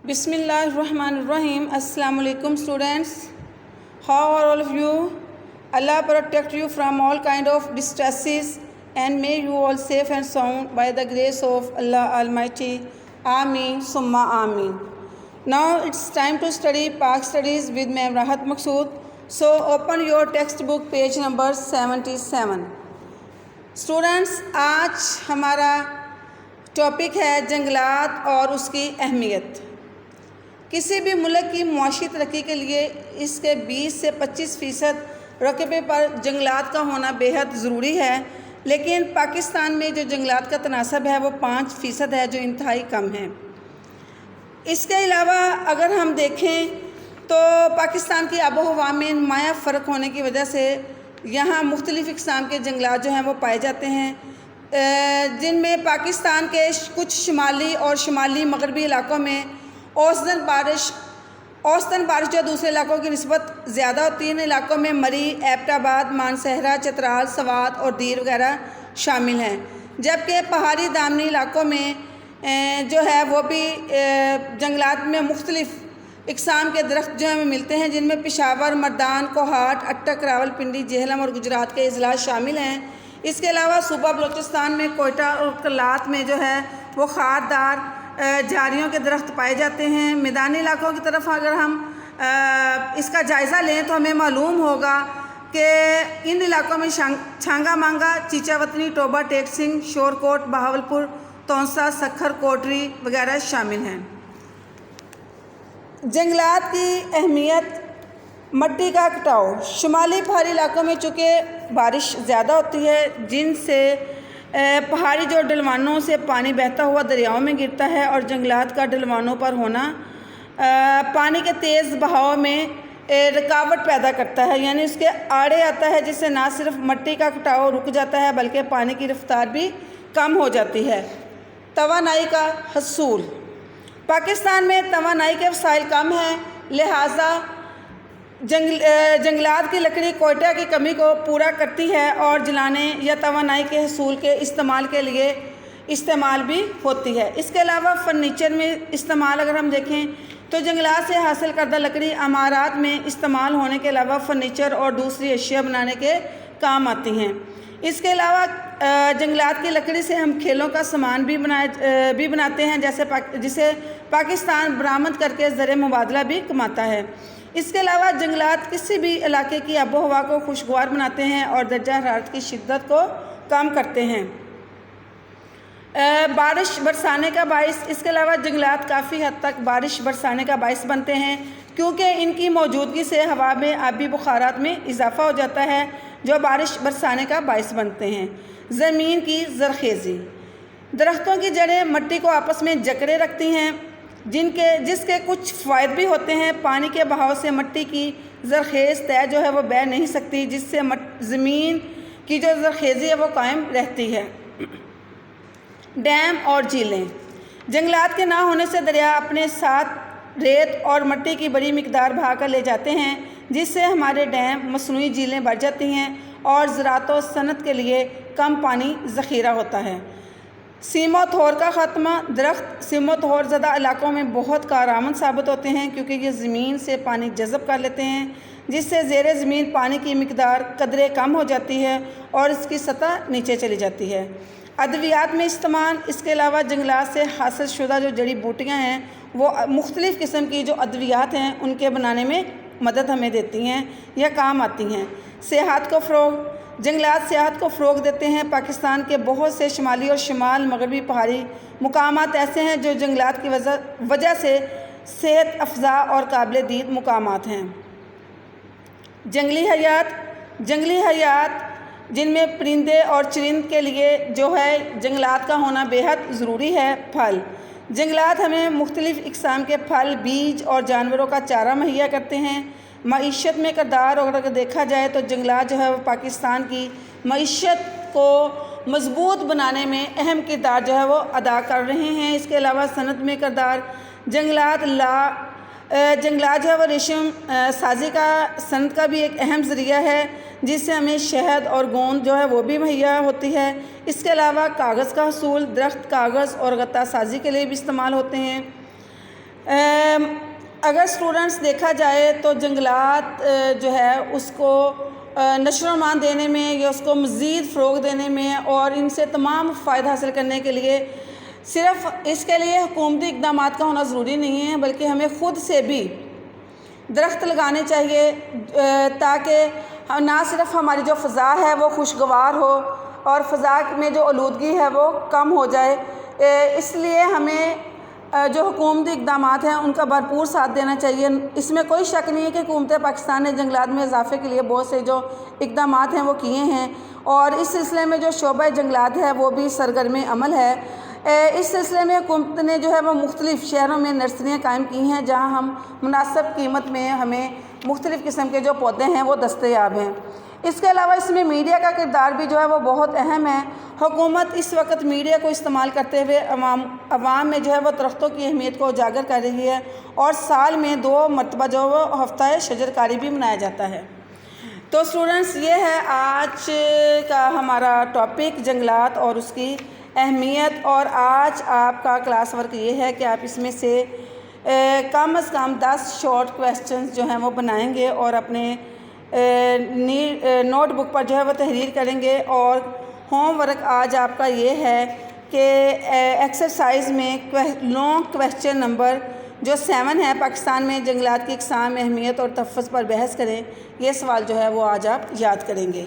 Bismillahirrahmanirrahim. Assalamu alaikum students. How are all of you? Allah protect you from all kind of distresses and may you all safe and sound by the grace of Allah Almighty. Ameen summa ameen. Now it's time to study Pak studies with Ma'am Rahat Maqsood. So open your textbook page number 77. Students, आज हमारा topic है जंगलात और उसकी अहमियत। किसी भी मुल्क की मुआशी तरक्की के लिए इसके 20 से 25% रकबे पर जंगलात का होना बेहद ज़रूरी है, लेकिन पाकिस्तान में जो जंगलात का तनासब है वो 5% है, जो इंतहाई कम है। इसके अलावा अगर हम देखें तो पाकिस्तान की आबो हवा में नुमाया फ़र्क होने की वजह से यहाँ मुख्तलिफ़ इक़साम के जंगलात जो हैं वो पाए जाते हैं, जिनमें पाकिस्तान के कुछ शुमाली और शुमाली मगरबी इलाक़ों में औसतन बारिश जो दूसरे इलाक़ों की निस्बत ज़्यादा होती है। इन इलाक़ों में मरी, एबटाबाद, मानसहरा, चतराल, सवात और दीर वगैरह शामिल हैं, जबकि पहाड़ी दामनी इलाक़ों में जो है वो भी जंगलात में मुख्तलिफ़ इक़साम के दरख्त जो हमें मिलते हैं, जिनमें पेशावर, मर्दान, कोहाट, अट्टक, रावलपिंडी, जेहलम और गुजरात के अजला शामिल हैं। इसके अलावा सूबा बलोचिस्तान में कोयटा और कलात में जो है वो खारदार झाड़ियों के दरख्त पाए जाते हैं। मैदानी इलाकों की तरफ अगर हम इसका जायज़ा लें तो हमें मालूम होगा कि इन इलाकों में छांगा मांगा, चीचावतनी, टोबा, टेक सिंह, शोरकोट, बहावलपुर, तौंसा, सखर, कोटरी वगैरह शामिल हैं। जंगलात की अहमियत, मट्टी का कटाव। शुमाली पहाड़ी इलाकों में चूँकि बारिश ज़्यादा होती है, जिनसे पहाड़ी जो ढलवानों से पानी बहता हुआ दरियाओं में गिरता है, और जंगलात का ढलवानों पर होना पानी के तेज़ बहाव में रुकावट पैदा करता है, यानी उसके आड़े आता है, जिससे ना सिर्फ मट्टी का कटाव रुक जाता है बल्कि पानी की रफ्तार भी कम हो जाती है। तवानाई का हसूल। पाकिस्तान में तवानाई के वसाइल कम हैं, लिहाजा जंगलात की लकड़ी कोयटा की कमी को पूरा करती है और जलाने या तवानाई के हसूल के इस्तेमाल के लिए इस्तेमाल भी होती है। इसके अलावा फर्नीचर में इस्तेमाल अगर हम देखें तो जंगलात से हासिल करदा लकड़ी अमारात में इस्तेमाल होने के अलावा फर्नीचर और दूसरी अशिया बनाने के काम आती हैं। इसके अलावा जंगलात की लकड़ी से हम खेलों का सामान भी बनाते हैं, जिसे पाकिस्तान बरामद करके ज़र मुबादला भी कमाता है। इसके अलावा जंगलात किसी भी इलाके की आबो हवा को खुशगवार बनाते हैं और दर्जा हरारत की शिद्दत को कम करते हैं। बारिश बरसाने का बाइस। इसके अलावा जंगलात काफ़ी हद तक बारिश बरसाने का बाइस बनते हैं, क्योंकि इनकी मौजूदगी से हवा में आबी बुखारात में इजाफ़ा हो जाता है, जो बारिश बरसाने का बाइस बनते हैं। ज़मीन की ज़रखेज़ी। दरख्तों की जड़ें मट्टी को आपस में जकड़े रखती हैं, जिसके कुछ फ़ायदे भी होते हैं। पानी के बहाव से मट्टी की ज़रखेज़ तय जो है वो बह नहीं सकती, जिससे ज़मीन की जो ज़रखेज़ी है वो कायम रहती है। डैम और झीलें। जंगलात के ना होने से दरिया अपने साथ रेत और मट्टी की बड़ी मिकदार बहा कर ले जाते हैं, जिससे हमारे डैम, मसनूई झीलें बढ़ जाती हैं और ज़राअत व सनत के लिए कम पानी ज़ख़ीरा होता है। सीमो थोर का ख़त्मा। दरख्त सीमो थोर ज़दा इलाक़ों में बहुत कारआमद साबित होते हैं, क्योंकि ये ज़मीन से पानी जज़ब कर लेते हैं, जिससे ज़ेरे ज़मीन पानी की मिकदार कदरे कम हो जाती है और इसकी सतह नीचे चली जाती है। अद्वियात में इस्तेमाल। इसके अलावा जंगलात से हासिल शुदा जो जड़ी बूटियाँ हैं वो मुख्तलिफ़ किस्म की जो अद्वियात हैं उनके बनाने में मदद हमें देती हैं या काम आती हैं। सेहत को फ़रोग़। जंगलात सेहत को फ़रोग़ देते हैं। पाकिस्तान के बहुत से शुमाली और शुमाल मगरबी पहाड़ी मुकामात ऐसे हैं जो जंगलात की वजह से सेहत अफ़ज़ा और काबिल दीद मुकामात हैं। जंगली हयात जिनमें परिंदे और चरिंद के लिए जो है जंगलात का होना बेहद ज़रूरी है। फल। जंगलात हमें मुख्तलिफ़ इक़साम के फल, बीज और जानवरों का चारा मुहैया करते हैं। मईशत में किरदार अगर देखा जाए तो जंगलात जो है वो पाकिस्तान की मईशत को मजबूत बनाने में अहम किरदार जो है वो अदा कर रहे हैं। इसके अलावा सनत में किरदार। जंगलात जो है वो रेशम साजी का सनत का भी एक अहम ज़रिया है, जिससे हमें शहद और गोंद जो है वो भी मुहैया होती है। इसके अलावा कागज़ का हसूल। दरख्त कागज़ और गत्ता साजी के लिए भी इस्तेमाल होते हैं। اگر اسٹوڈنٹس دیکھا جائے تو جنگلات جو ہے اس کو نشر و مان دینے میں یا اس کو مزید فروغ دینے میں اور ان سے تمام فائدہ حاصل کرنے کے لیے صرف اس کے لیے حکومتی اقدامات کا ہونا ضروری نہیں ہے، بلکہ ہمیں خود سے بھی درخت لگانے چاہیے تاکہ نہ صرف ہماری جو فضا ہے وہ خوشگوار ہو اور فضا میں جو آلودگی ہے وہ کم ہو جائے۔ اس لیے ہمیں جو حکومتی اقدامات ہیں ان کا بھرپور ساتھ دینا چاہیے۔ اس میں کوئی شک نہیں ہے کہ حکومت پاکستان نے جنگلات میں اضافے کے لیے بہت سے جو اقدامات ہیں وہ کیے ہیں، اور اس سلسلے میں جو شعبہ جنگلات ہے وہ بھی سرگرم عمل ہے۔ اس سلسلے میں حکومت نے جو ہے وہ مختلف شہروں میں نرسریاں قائم کی ہیں جہاں ہم مناسب قیمت میں ہمیں مختلف قسم کے جو پودے ہیں وہ دستیاب ہیں۔ اس کے علاوہ اس میں میڈیا کا کردار بھی جو ہے وہ بہت اہم ہے۔ حکومت اس وقت میڈیا کو استعمال کرتے ہوئے عوام میں جو ہے وہ درختوں کی اہمیت کو اجاگر کر رہی ہے، اور سال میں 2 مرتبہ جو وہ ہفتہ شجرکاری بھی منایا جاتا ہے۔ تو اسٹوڈنٹس، یہ ہے آج کا ہمارا ٹاپک جنگلات اور اس کی اہمیت، اور آج آپ کا کلاس ورک یہ ہے کہ آپ اس میں سے کم از کم 10 شارٹ کویسچنز جو ہیں وہ بنائیں گے اور اپنے نوٹ بک پر جو ہے وہ تحریر کریں گے۔ اور ہوم ورک آج آپ کا یہ ہے کہ ایکسرسائز میں لانگ کویسچن نمبر جو 7 ہے، پاکستان میں جنگلات کی اقسام، اہمیت اور تحفظ پر بحث کریں۔ یہ سوال جو ہے وہ آج آپ یاد کریں گے۔